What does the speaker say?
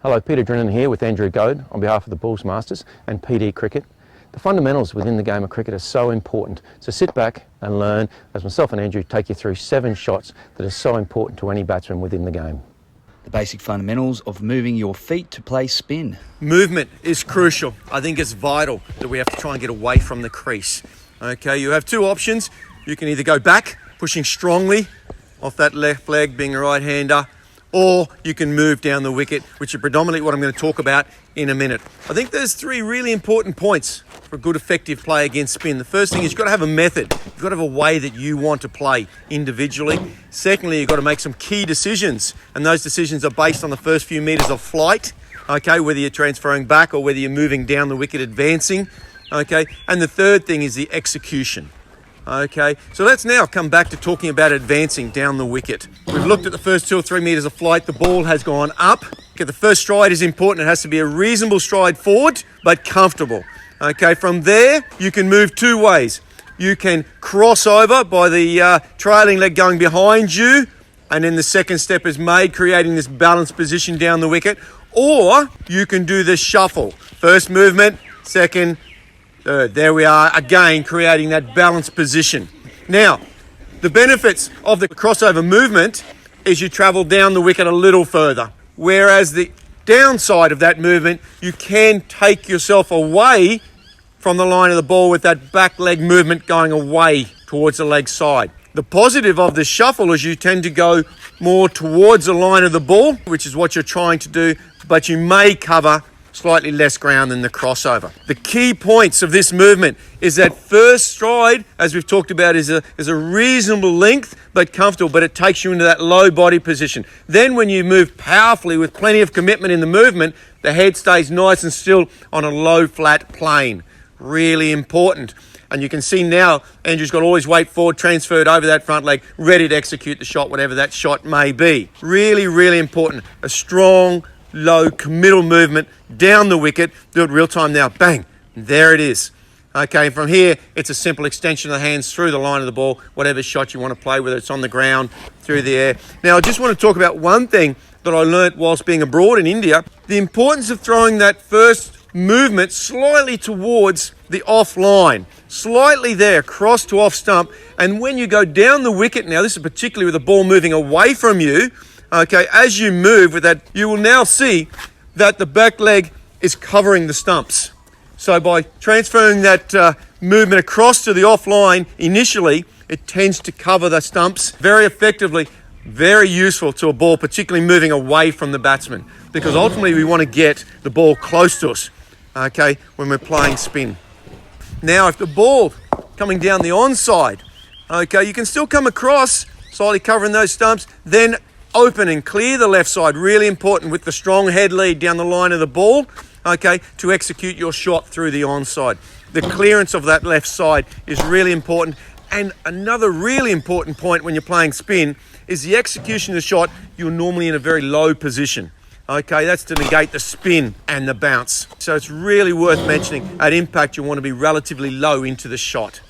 Hello, Peter Drennan here with Andrew Goad on behalf of the Bulls Masters and PD Cricket. The fundamentals within the game of cricket are so important, so sit back and learn as myself and Andrew take you through 7 shots that are so important to any batsman within the game. The basic fundamentals of moving your feet to play spin. Movement is crucial. I think it's vital that we have to try and get away from the crease. Okay, you have 2 options. You can either go back, pushing strongly off that left leg, being a right-hander, or you can move down the wicket, which is predominantly what I'm going to talk about in a minute. I think there's 3 really important points for a good effective play against spin. The first thing is you've got to have a method. You've got to have a way that you want to play individually. Secondly, you've got to make some key decisions, and those decisions are based on the first few metres of flight, okay, whether you're transferring back or whether you're moving down the wicket, advancing, okay, and the third thing is the execution. Okay, so let's now come back to talking about advancing down the wicket. We've looked at the first 2 or 3 metres of flight. The ball has gone up. Okay, the first stride is important. It has to be a reasonable stride forward, but comfortable. Okay, from there, you can move 2 ways. You can cross over by the trailing leg going behind you, and then the second step is made, creating this balanced position down the wicket. Or you can do the shuffle. First movement, second, third. There we are, again, creating that balanced position. Now, the benefits of the crossover movement is you travel down the wicket a little further. Whereas the downside of that movement, you can take yourself away from the line of the ball with that back leg movement going away towards the leg side. The positive of the shuffle is you tend to go more towards the line of the ball, which is what you're trying to do, but you may cover slightly less ground than the crossover. The key points of this movement is that first stride, as we've talked about, is a reasonable length but comfortable, but it takes you into that low body position. Then when you move powerfully with plenty of commitment in the movement, the head stays nice and still on a low flat plane. Really important. And you can see now Andrew's got all his weight forward, transferred over that front leg, ready to execute the shot, whatever that shot may be. Really, really important. A strong, low committal movement down the wicket. Do it real time now. Bang. There it is. Okay, and from here, it's a simple extension of the hands through the line of the ball, whatever shot you want to play, whether it's on the ground, through the air. Now, I just want to talk about one thing that I learnt whilst being abroad in India. The importance of throwing that first movement slightly towards the off line. Slightly there, cross to off stump. And when you go down the wicket now, this is particularly with the ball moving away from you, okay, as you move with that, you will now see that the back leg is covering the stumps. So by transferring that movement across to the offline initially, it tends to cover the stumps very effectively, very useful to a ball, particularly moving away from the batsman, because ultimately we want to get the ball close to us, okay, when we're playing spin. Now, if the ball coming down the onside, okay, you can still come across, slightly covering those stumps, then open and clear the left side. Really important with the strong head lead down the line of the ball, okay, to execute your shot through the onside. The clearance of that left side is really important. And another really important point when you're playing spin is the execution of the shot. You're normally in a very low position. Okay, that's to negate the spin and the bounce. So it's really worth mentioning at impact you want to be relatively low into the shot.